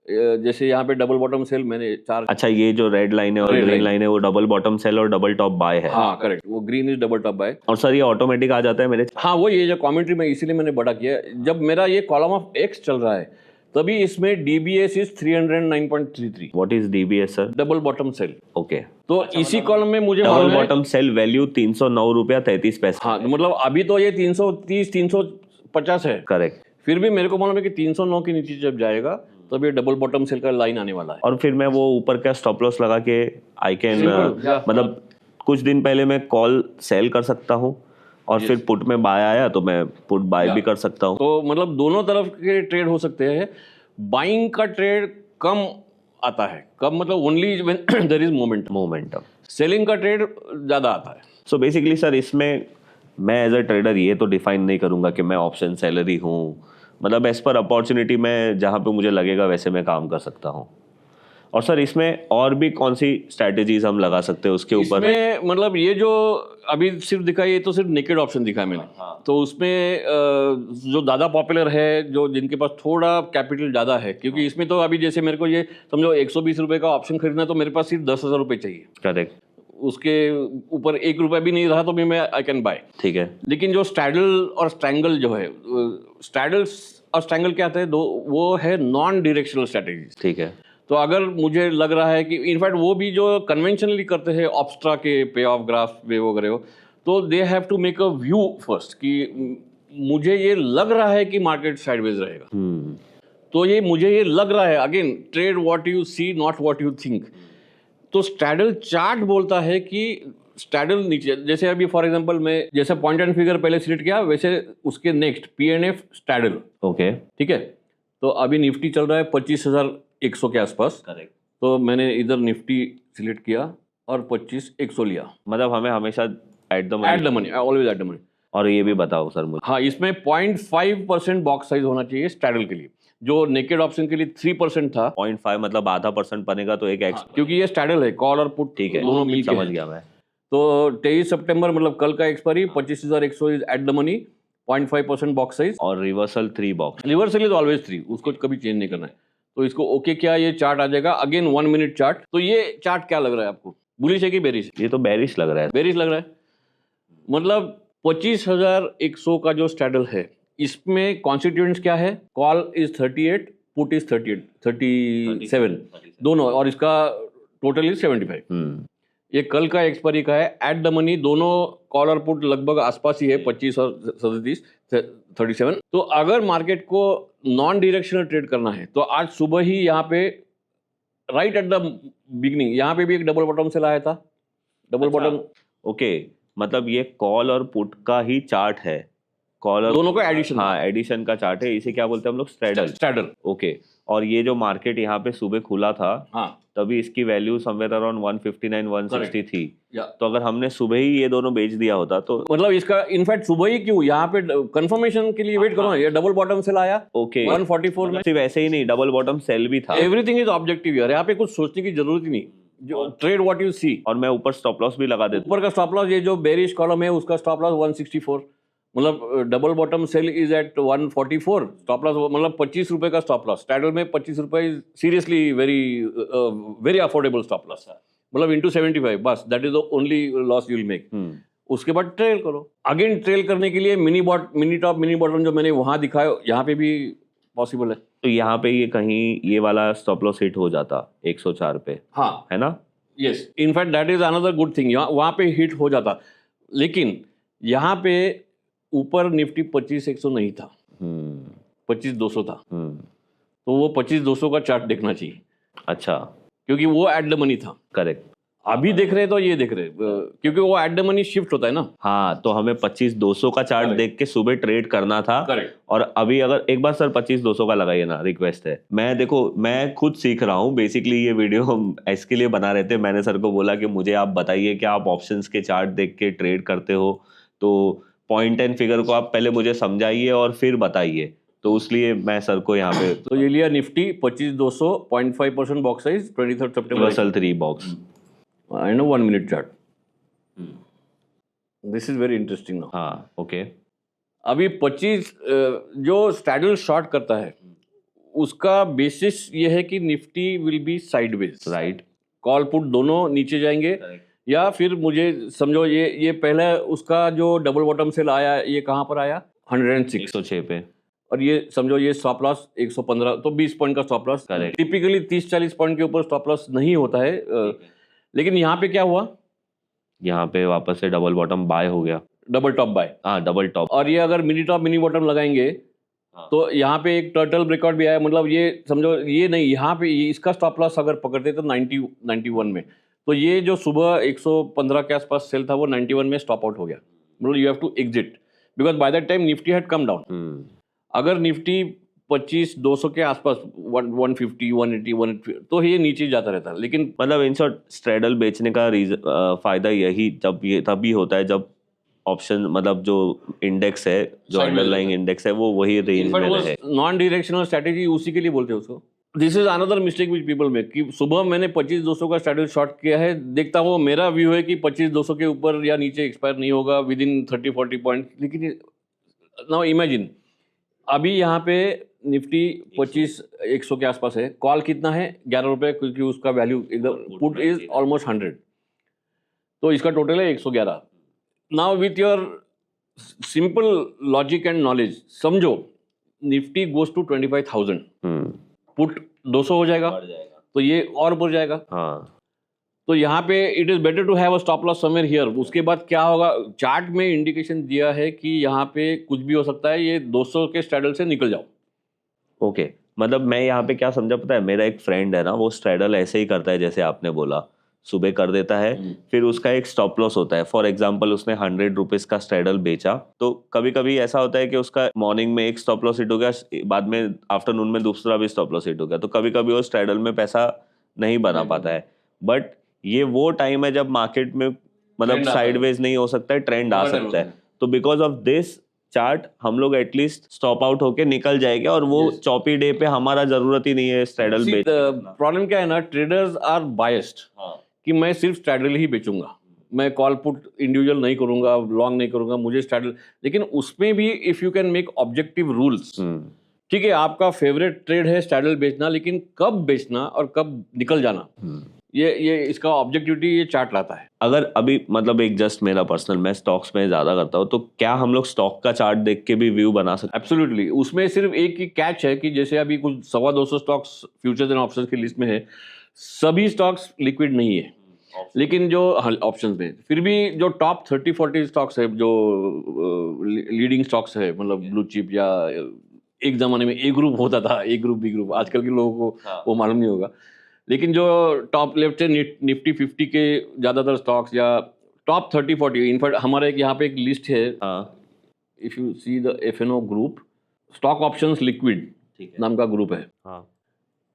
Speaker 2: जैसे यहाँ पे डबल बॉटम सेल मैंने 4।
Speaker 1: अच्छा, ये जो रेड लाइन है और ग्रीन लाइन है वो डबल बॉटम सेल और डबल टॉप बाय है?
Speaker 2: हाँ करेक्ट, वो green is double top bye.
Speaker 1: और सर ये ऑटोमेटिक आ जाता है मेरे?
Speaker 2: हाँ वो ये जो कमेंट्री में इसीलिए मैंने बड़ा किया, जब मेरा ये कॉलम ऑफ एक्स चल रहा है तभी इसमें DBS is 309.33।
Speaker 1: What is DBS sir?
Speaker 2: Double bottom sell.
Speaker 1: Okay,
Speaker 2: तो इसी कॉलम में मुझे
Speaker 1: डबल बॉटम सेल वैल्यू 309 रुपया 33 पैसे।
Speaker 2: हाँ मतलब अभी तो ये 330 350 है,
Speaker 1: करेक्ट,
Speaker 2: फिर भी मेरे को मालूम है कि 309 के नीचे जब जाएगा तब ये डबल बॉटम सेल का लाइन आने वाला है।
Speaker 1: और फिर मैं वो ऊपर का स्टॉप लॉस लगा के आई कैन, मतलब कुछ दिन पहले मैं कॉल सेल कर सकता हूँ और फिर पुट में बाय आया तो मैं पुट बाय भी कर सकता हूँ।
Speaker 2: तो मतलब दोनों तरफ के ट्रेड हो सकते हैं। बाइंग का ट्रेड कम आता है, कम मतलब only when there is momentum. Selling का ट्रेड ज्यादा आता है।
Speaker 1: सो बेसिकली सर इसमें मैं एज अ ट्रेडर ये तो डिफाइन नहीं करूंगा कि मैं ऑप्शन सेलर ही हूँ, मतलब एज पर अपॉर्चुनिटी मैं जहाँ पे मुझे लगेगा वैसे मैं काम कर सकता हूँ। और सर इसमें और भी कौन सी स्ट्रैटेजीज हम लगा सकते हैं उसके ऊपर?
Speaker 2: इसमें मतलब ये जो अभी सिर्फ दिखा, ये तो सिर्फ नेकेड ऑप्शन दिखा मैंने। तो उसमें जो ज़्यादा पॉपुलर है, जो जिनके पास थोड़ा कैपिटल ज़्यादा है, क्योंकि इसमें तो अभी जैसे मेरे को ये समझो 120 रुपये का ऑप्शन खरीदना तो मेरे पास सिर्फ 10,000 रुपये चाहिए।
Speaker 1: करेक्ट,
Speaker 2: उसके ऊपर 1 रुपया भी नहीं रहा तो भी मैं आई कैन बाय।
Speaker 1: ठीक है।
Speaker 2: लेकिन जो स्ट्रैडल और स्ट्रैंगल जो है, स्ट्रैडल्स और स्ट्रैंगल क्या आते हैं दो, वो है नॉन डायरेक्शनल स्ट्रैटेजीज।
Speaker 1: ठीक है।
Speaker 2: तो अगर मुझे लग रहा है कि इनफैक्ट वो भी जो कन्वेंशनली करते हैं ऑब्स्ट्रा के पे ऑफ ग्राफ वे वगैरह हो, तो they have to make a view first कि मुझे ये लग रहा है कि मार्केट साइडवेज रहेगा। तो ये मुझे ये लग रहा है, again trade what you see not what you think. तो स्ट्रैडल चार्ट बोलता है कि स्ट्रैडल नीचे, जैसे अभी फॉर एग्जांपल मैं जैसे पॉइंट एंड फिगर पहले सिलेक्ट किया वैसे उसके नेक्स्ट पीएनएफ स्ट्रैडल।
Speaker 1: ओके,
Speaker 2: ठीक है। तो अभी निफ्टी चल रहा है 25,100 के आसपास।
Speaker 1: करेक्ट।
Speaker 2: तो मैंने इधर निफ्टी सिलेक्ट किया और 25,100 लिया।
Speaker 1: मतलब हमें हमेशा eight the
Speaker 2: money always at the money.
Speaker 1: और ये भी बताओ सर मुझे।
Speaker 2: हाँ, इसमें 0.5% बॉक्स साइज होना चाहिए स्ट्रैडल के लिए, जो नेकेड ऑप्शन के लिए 3% था।
Speaker 1: 0.5 मतलब आधा % बनेगा तो एक एक्स,
Speaker 2: क्योंकि ये स्ट्रैडल है, कॉल और पुट
Speaker 1: ठीक है,
Speaker 2: दोनों मिलकर
Speaker 1: समझ गया मैं।
Speaker 2: तो 23 सितंबर मतलब कल का expiry 25,100 is at the money, 0.5% box size.
Speaker 1: और reversal 3 box.
Speaker 2: Reversal is always 3, उसको कभी चेंज नहीं करना है। तो इसको ओके क्या, ये चार्ट आ जाएगा अगेन 1 मिनट चार्ट। तो ये चार्ट क्या लग रहा है आपको, बुलिश है कि बेरिश?
Speaker 1: ये तो बेरिश लग रहा है।
Speaker 2: बेरिश लग रहा है। मतलब 25,100 का जो स्ट्रैडल है, इसमें कॉन्स्टिट्यूएंट्स क्या है? कॉल इज 38, पुट इज 37 दोनों, और इसका टोटल इज 75। ये कल का एक्सपायरी का है एट द मनी। दोनों कॉल और पुट लगभग आसपास ही है, 25 और 37। तो अगर मार्केट को नॉन डायरेक्शनल ट्रेड करना है तो आज सुबह ही यहाँ पे राइट एट द बिगनिंग यहाँ पे भी एक डबल बॉटम सेल आया था। डबल बॉटम,
Speaker 1: ओके, मतलब ये कॉल और पुट का ही चार्ट है, कॉल और
Speaker 2: दोनों का एडिशन।
Speaker 1: हाँ, एडिशन का चार्ट है। इसे क्या बोलते हैं हम लोग? स्ट्रैडल। ओके। और ये जो मार्केट यहाँ पे सुबह खुला था,
Speaker 2: हाँ,
Speaker 1: तभी इसकी वैल्यू समवेयर अराउंड 159 160 थी।
Speaker 2: या
Speaker 1: तो अगर हमने सुबह ही ये दोनों बेच दिया होता तो
Speaker 2: मतलब इसका इनफैक्ट सुबह ही क्यों, यहाँ पे कंफर्मेशन के लिए वेट करो ना। ये डबल बॉटम सेल आया
Speaker 1: ओके
Speaker 2: 144 में।
Speaker 1: सिर्फ ऐसे ही नहीं, डबल बॉटम सेल भी था।
Speaker 2: एवरीथिंग इज ऑब्जेक्टिव यार, यहाँ पे कुछ सोचने की जरूरत ही नहीं। जो ट्रेड व्हाट यू सी,
Speaker 1: और मैं ऊपर स्टॉप लॉस भी लगा देता
Speaker 2: ऊपर का स्टॉप लॉस, ये जो बेरिश कॉलम है उसका स्टॉप लॉस 164, मतलब double bottom sell is at 144, stop loss मतलब 25 रुपए का स्टॉप लॉस। स्ट्रैडल में 25 रुपए is seriously very affordable stop loss, मतलब इंटू 75, बस that is the only loss you will make. उसके बाद ट्रेल करो। अगेन ट्रेल करने के लिए मिनी टॉप मिनी बॉटम जो मैंने वहां दिखाया, यहाँ पे भी पॉसिबल है।
Speaker 1: तो यहाँ पे ये कहीं ये वाला स्टॉप लॉस हिट हो जाता 104 पे,
Speaker 2: हाँ,
Speaker 1: है ना?
Speaker 2: Yes, in fact that is another good thing, वहां पे हिट हो जाता। लेकिन यहाँ पे ऊपर निफ्टी 25,100 नहीं था, 25,200 था। तो वो 25,200 का चार्ट देखना चाहिए।
Speaker 1: अच्छा,
Speaker 2: क्योंकि वो एट द मनी था।
Speaker 1: करेक्ट।
Speaker 2: अभी देख रहे तो ये देख रहे, क्योंकि वो एट द मनी शिफ्ट होता है ना।
Speaker 1: हाँ, तो हमें 25,200 का चार्ट
Speaker 2: Correct.
Speaker 1: देख के सुबह ट्रेड करना था।
Speaker 2: करेक्ट।
Speaker 1: और अभी अगर एक बार सर 25,200 का लगाइए ना, रिक्वेस्ट है। मैं देखो, मैं खुद सीख रहा हूँ बेसिकली, ये वीडियो हम इसके लिए बना रहे थे। मैंने सर को बोला कि मुझे आप बताइए कि आप ऑप्शंस के चार्ट देख के ट्रेड करते हो, तो पॉइंट एंड फिगर को आप पहले मुझे समझाइए और फिर बताइए। तो इसलिए मैं सर को यहाँ पे
Speaker 2: तो ये लिया Nifty 25,200 0.5% box size 23 September
Speaker 1: Russell 3 box
Speaker 2: and 1 minute chart. This is very interesting now.
Speaker 1: हाँ, ओके।
Speaker 2: अभी 25 जो स्ट्रैडल शॉर्ट करता है उसका बेसिस ये है कि Nifty will be sideways,
Speaker 1: right.
Speaker 2: Call put दोनों नीचे जाएंगे, या फिर मुझे समझो ये पहले उसका जो डबल बॉटम सेल आया, ये कहाँ पर आया 106
Speaker 1: 106 पे,
Speaker 2: और ये समझो ये स्टॉप लॉस 115, तो 20 पॉइंट का stop loss.
Speaker 1: Correct.
Speaker 2: Typically 30-40 point के ऊपर स्टॉप लॉस नहीं होता है, लेकिन यहाँ पे क्या हुआ,
Speaker 1: यहाँ पे वापस से डबल बॉटम बाय हो गया।
Speaker 2: Double top bye.
Speaker 1: हाँ, डबल टॉप।
Speaker 2: और ये अगर मिनी टॉप मिनी बॉटम लगाएंगे तो यहाँ पे एक टर्टल ब्रेकआउट भी आया, मतलब ये समझो ये नहीं, यहाँ पे इसका स्टॉप लॉस अगर पकड़ते तो 91 में, तो ये जो सुबह 115 के आसपास सेल था वो 91 में स्टॉप आउट हो गया, मतलब you have to exit because by that time Nifty had come down. अगर निफ्टी 25,200 के आसपास 150 180 180 तो ये नीचे जाता रहता है। लेकिन
Speaker 1: मतलब इन शॉर्ट स्ट्रेडल बेचने का फायदा यही तभी होता है जब ऑप्शन, मतलब जो इंडेक्स है, जो
Speaker 2: Sideways
Speaker 1: अंडरलाइंग
Speaker 2: होता है।
Speaker 1: इंडेक्स है, वो वही रेंज में रहे।
Speaker 2: नॉन डायरेक्शनल स्ट्रैटेजी उसी के लिए बोलते हैं उसको। This is another mistake which people make कि सुबह मैंने 25,200 का स्ट्रैटेजी शॉर्ट किया है, देखता हूँ मेरा व्यू है कि 25,200 के ऊपर या नीचे एक्सपायर नहीं होगा विद इन 30-40 पॉइंट। लेकिन नाउ इमेजिन अभी यहाँ पे निफ्टी 25,100 के आसपास है, कॉल कितना है 11 रुपये, क्योंकि उसका वैल्यू एकदम, पुट इज ऑलमोस्ट 100, तो इसका टोटल है 111। Now with your simple logic and knowledge समझो निफ्टी गोज टू 25,000, पुट 200 हो जाएगा, तो ये और बढ़ जाएगा।
Speaker 1: हाँ,
Speaker 2: तो यहाँ पे it is better to have a stop loss somewhere here. उसके बाद क्या होगा, चार्ट में इंडिकेशन दिया है कि यहाँ पे कुछ भी हो सकता है, ये 200 के स्ट्रैडल से निकल जाओ।
Speaker 1: ओके। मतलब मैं यहाँ पे क्या समझा पता है, मेरा एक फ्रेंड है ना, वो स्ट्रेडल ऐसे ही करता है जैसे आपने बोला, सुबह कर देता है, फिर उसका एक स्टॉप लॉस होता है। फॉर एग्जांपल उसने 100 रुपीज का स्ट्रेडल बेचा, तो कभी कभी ऐसा होता है कि उसका मॉर्निंग में एक स्टॉप लॉस हिट हो गया, बाद में आफ्टरनून में दूसरा भी स्टॉप लॉस हिट हो गया, तो कभी कभी वो स्ट्रेडल में पैसा नहीं बना पाता है। बट ये वो टाइम है जब मार्केट में मतलब
Speaker 2: Trend आता है।
Speaker 1: साइडवेज नहीं हो सकता है, ट्रेंड आ सकता है। तो बिकॉज ऑफ दिस चार्ट हम लोग एटलीस्ट स्टॉप आउट होके निकल जाएंगे, और वो
Speaker 2: Yes.
Speaker 1: चौपी डे पे हमारा जरूरत ही नहीं है स्ट्रेडल बेच।
Speaker 2: प्रॉब्लम क्या है ना, ट्रेडर्स आर बायस्ड कि मैं सिर्फ स्ट्रैडल ही बेचूंगा, मैं कॉल पुट इंडिविजुअल नहीं करूंगा, लॉन्ग नहीं करूंगा, मुझे स्ट्रैडल। लेकिन उसमें भी if you can make objective rules, ठीक है, आपका फेवरेट ट्रेड है स्ट्रैडल बेचना, लेकिन कब बेचना और कब निकल जाना, ये इसका ऑब्जेक्टिविटी ये चार्ट लाता है।
Speaker 1: अगर अभी मतलब एक जस्ट मेरा पर्सनल, मैं स्टॉक्स में ज्यादा करता हूँ, तो क्या हम लोग स्टॉक का चार्ट देख के भी व्यू बना सकते
Speaker 2: एब्सोल्युटली। उसमें सिर्फ एक ही कैच है कि जैसे अभी कुछ 250 स्टॉक्स फ्यूचर्स एंड ऑप्शंस की लिस्ट में है, सभी स्टॉक्स लिक्विड नहीं है, लेकिन जो ऑप्शंस में फिर भी जो टॉप 30-40 स्टॉक्स है, जो लीडिंग स्टॉक्स है, मतलब ब्लू चिप, या एक जमाने में ए ग्रुप होता था, ए ग्रुप बी ग्रुप, आजकल के लोगों को वो मालूम नहीं होगा, लेकिन जो टॉप लेफ्ट है निफ्टी 50 के ज़्यादातर स्टॉक्स, या टॉप 30-40, इनफैक्ट हमारे यहाँ पे एक लिस्ट है, if you see the FNO group, stock options liquid नाम का ग्रुप है।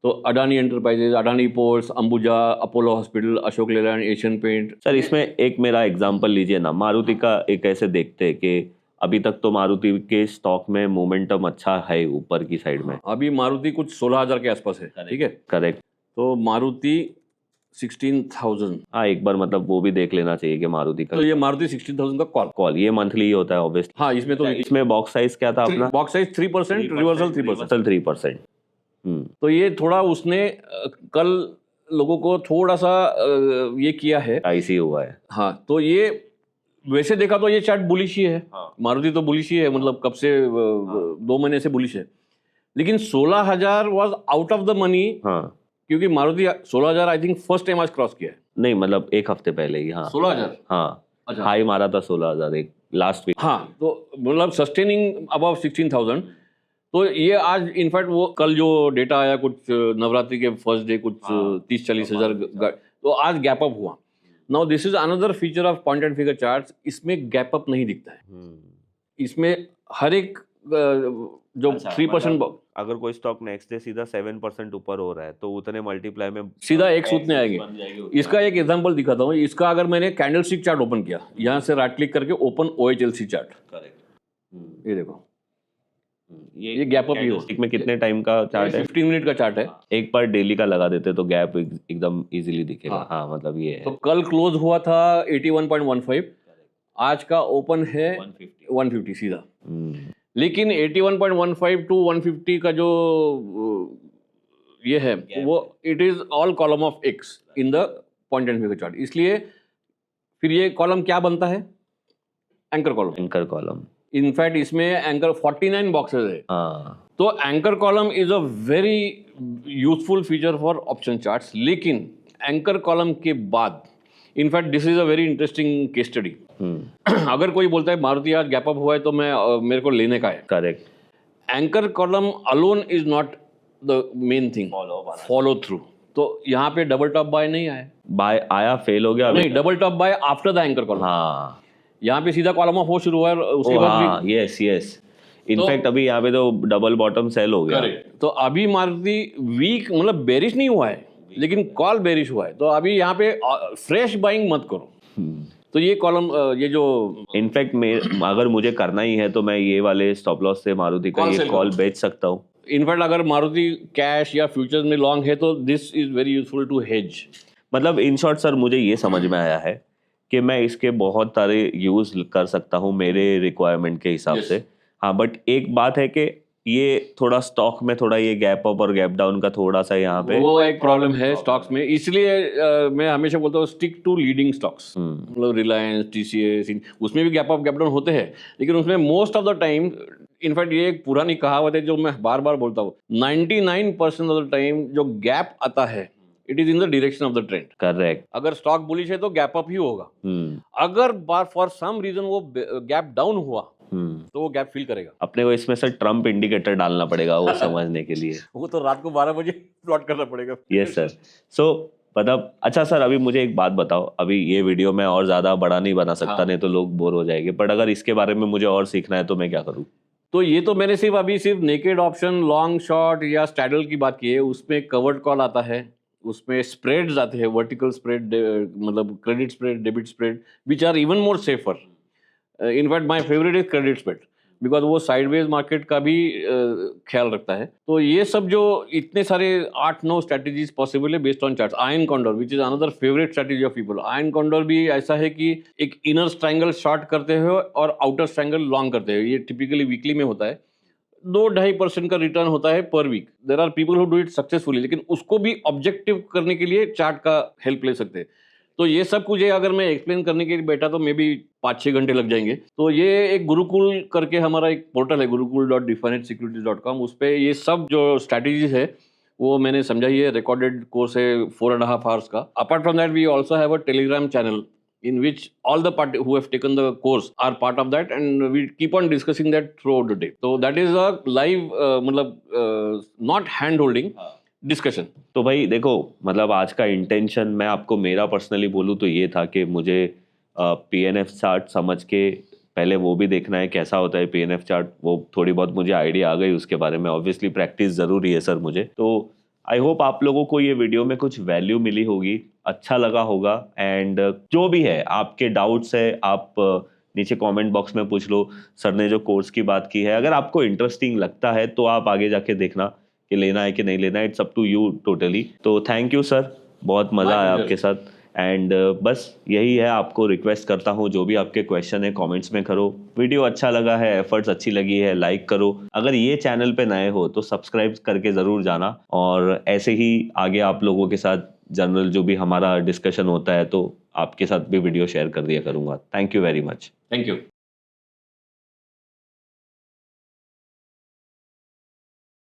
Speaker 2: तो Adani Enterprises, Adani Ports, Ambuja, Apollo Hospital, Ashok Leyland, Asian Paint.
Speaker 1: Sir इसमें एक मेरा एग्जांपल लीजिए ना, मारुति का एक ऐसे देखते हैं कि अभी तक तो मारुति के स्टॉक में मोमेंटम अच्छा है ऊपर की साइड में।
Speaker 2: अभी मारुति कुछ 16,000 के आसपास है, ठीक है,
Speaker 1: करेक्ट।
Speaker 2: तो मारुति 16,000।
Speaker 1: हाँ, एक बार मतलब वो भी देख लेना चाहिए कि मारुति का
Speaker 2: तो ये मारुति 16,000 का कॉल।
Speaker 1: कॉल ये मंथली ही होता है ऑब्वियसली।
Speaker 2: हाँ, इसमें तो
Speaker 1: इसमें बॉक्स साइज क्या था अपना?
Speaker 2: Box size 3%, reversal 3%।
Speaker 1: 3%।
Speaker 2: तो ये थोड़ा उसने कल लोगों को थोड़ा सा ये किया है।
Speaker 1: ऐसी हुआ है।
Speaker 2: हाँ, तो ये वैसे देखा तो ये चार्ट बुलिश ही है।
Speaker 1: हाँ।
Speaker 2: मारुति तो बुलिश ही है, मतलब कब से 2 महीने से बुलिश है। लेकिन 16,000 was out of the money,
Speaker 1: हाँ
Speaker 2: क्योंकि Maruti 16,000 I think first time आज क्रॉस किया है।
Speaker 1: नहीं मतलब एक हफ्ते पहले ही। हाँ
Speaker 2: 16,000।
Speaker 1: हाँ
Speaker 2: अच्छा।
Speaker 1: हाई मारा था 16,000 एक लास्ट वीक।
Speaker 2: हाँ, तो मतलब सस्टेनिंग अबव 16,000। तो ये आज इनफैक्ट वो कल जो डेटा आया कुछ नवरात्रि के फर्स्ट डे कुछ 30-40 हज़ार, तो आज गैप अप हुआ। Now this is another feature of point and figure charts, इसमें गैप अप नहीं दिखता है। इसमें हर एक जो 3%
Speaker 1: अगर कोई स्टॉक नेक्स्ट डे सीधा 7% ऊपर हो रहा है तो उतने मल्टीप्लाई में
Speaker 2: सीधा एक सूत्र में आएंगे। इसका एक एग्जांपल दिखाता हूँ। इसका अगर मैंने कैंडलस्टिक चार्ट ओपन किया, यहाँ से राइट क्लिक करके ओपन OHLC चार्ट, ये देखो, ये गैप अप ही हो।
Speaker 1: में कितने टाइम का चार्ट है?
Speaker 2: 15 मिनट का चार्ट है।
Speaker 1: एक बार डेली का लगा देते तो गैप एकदम इजीली दिखेगा। हाँ मतलब ये है।
Speaker 2: तो कल क्लोज हुआ था 81.15, आज का ओपन है 150 सीधा। लेकिन 81.15 टू 150 का जो ये है वो it is all column of x in the point and figure chart. इसलिए फिर ये कॉलम क्या बनता है? Anchor column.
Speaker 1: Anchor column.
Speaker 2: In fact इसमें एंकर 49 बॉक्सेस है। तो anchor column is a very useful feature for option charts. लेकिन एंकर कॉलम के बाद in fact this is a very interesting case study. अगर कोई बोलता है मारुति आज गैप अप हुआ है तो मैं मेरे को लेने का है,
Speaker 1: correct.
Speaker 2: Anchor column alone is not the main thing, follow through. तो यहाँ पे डबल टॉप बाय नहीं आया,
Speaker 1: बाय आया फेल हो गया।
Speaker 2: नहीं, double top bye after the anchor column.
Speaker 1: हाँ
Speaker 2: यहाँ पे सीधा कॉलम ऑफ हो शुरू हुआ है, उसके बाद भी
Speaker 1: यस यस इनफैक्ट अभी यहाँ पे तो डबल बॉटम सेल हो गया।
Speaker 2: तो अभी मारुति वीक मतलब बेरिश नहीं हुआ है, लेकिन कॉल बेरिश हुआ है। तो अभी यहाँ पे फ्रेश बाइंग मत करो। तो ये कॉलम ये जो
Speaker 1: इनफैक्ट अगर मुझे करना ही है तो मैं ये वाले स्टॉप लॉस से मारुति का ये कॉल बेच सकता हूँ।
Speaker 2: इनफैक्ट अगर मारुति कैश या फ्यूचर्स में लॉन्ग है तो this is very useful to hedge.
Speaker 1: मतलब इन शॉर्ट सर मुझे ये समझ में आया है कि मैं इसके बहुत सारे यूज कर सकता हूँ मेरे रिक्वायरमेंट के हिसाब से। हाँ बट एक बात है कि ये थोड़ा स्टॉक में थोड़ा ये गैप अप और गैप डाउन का थोड़ा सा यहाँ पे
Speaker 2: वो एक प्रॉब्लम है स्टॉक्स में। इसलिए मैं हमेशा बोलता हूँ स्टिक टू लीडिंग स्टॉक्स। मतलब रिलायंस, TCS, उसमें भी गैप अप गैप डाउन होते हैं, लेकिन उसमें most of the time in fact ये एक पुरानी कहावत है जो मैं बार बार बोलता हूँ, 99% ऑफ द टाइम जो गैप आता है it is in the direction of the trend.
Speaker 1: Correct.
Speaker 2: अगर स्टॉक बुलिश है तो गैप अप ही होगा। अगर फॉर सम रीजन वो गैप डाउन हुआ तो वो गैप फिल करेगा।
Speaker 1: अपने को इसमें सर ट्रम्प इंडिकेटर डालना पड़ेगा वो समझने के लिए।
Speaker 2: वो तो रात को 12 बजे प्लॉट करना पड़ेगा।
Speaker 1: Yes sir. सो मतलब अच्छा सर अभी मुझे एक बात बताओ, अभी ये वीडियो मैं और ज्यादा बड़ा नहीं बना सकता, नहीं तो लोग बोर हो जाएंगे, बट अगर इसके बारे में मुझे और सीखना है तो मैं क्या करूँ?
Speaker 2: तो ये तो मैंने सिर्फ नेकेड ऑप्शन, लॉन्ग शॉर्ट या स्टैडल की बात की है। उसमें कवर्ड कॉल आता है, उसमें स्प्रेड्स आते हैं, वर्टिकल स्प्रेड, मतलब credit spread, debit spread, which are even more safer. In fact my favourite is credit spread because वो साइडवेज मार्केट का भी ख्याल रखता है। तो ये सब जो इतने सारे 8-9 स्ट्रैटेजीज पॉसिबल है based on charts. Iron condor which is another favourite strategy of people. Iron condor भी ऐसा है कि एक इनर ट्रायंगल शॉर्ट करते हो और आउटर ट्रायंगल लॉन्ग करते हो। ये टिपिकली वीकली में होता है, 2-2.5% का रिटर्न होता है पर weak. There are people who do it successfully, लेकिन उसको भी ऑब्जेक्टिव करने के लिए चार्ट का हेल्प ले सकते हैं। तो ये सब कुछ है, अगर मैं एक्सप्लेन करने के लिए बैठा तो मे बी 5-6 घंटे लग जाएंगे। तो ये एक गुरुकुल करके हमारा एक पोर्टल है, gurukul.definedsecurities.com, उस पर ये सब जो स्ट्रैटेजीज है वो मैंने समझाई है। रिकॉर्डेड कोर्स है 4.5 आवर्स का। Apart from that we also have a Telegram channel in which all the party who have taken the course are part of that, and we keep on discussing that throughout the day. So that is a live मतलब not hand holding discussion.
Speaker 1: तो भाई देखो मतलब आज का intention मैं आपको मेरा पर्सनली बोलूँ तो ये था कि मुझे PNF चार्ट समझ के पहले वो भी देखना है कैसा होता है PNF चार्ट। वो थोड़ी बहुत मुझे आइडिया आ गई उसके बारे में। ऑब्वियसली प्रैक्टिस ज़रूरी है सर मुझे। तो आई होप आप लोगों को ये वीडियो में कुछ वैल्यू मिली होगी, अच्छा लगा होगा। एंड जो भी है आपके डाउट्स है आप नीचे कमेंट बॉक्स में पूछ लो। सर ने जो कोर्स की बात की है अगर आपको इंटरेस्टिंग लगता है तो आप आगे जाके देखना कि लेना है कि नहीं लेना है। It's up to you totally. तो थैंक यू सर बहुत मज़ा
Speaker 2: My
Speaker 1: आया
Speaker 2: pleasure.
Speaker 1: आपके साथ। एंड बस यही है, आपको रिक्वेस्ट करता हूँ जो भी आपके क्वेश्चन है कमेंट्स में करो। वीडियो अच्छा लगा है, एफर्ट्स अच्छी लगी है, लाइक करो। अगर ये चैनल पे नए हो तो सब्सक्राइब करके ज़रूर जाना, और ऐसे ही आगे आप लोगों के साथ जनरल जो भी हमारा डिस्कशन होता है तो आपके साथ भी वीडियो शेयर कर दिया करूँगा। Thank you very much.
Speaker 2: Thank you.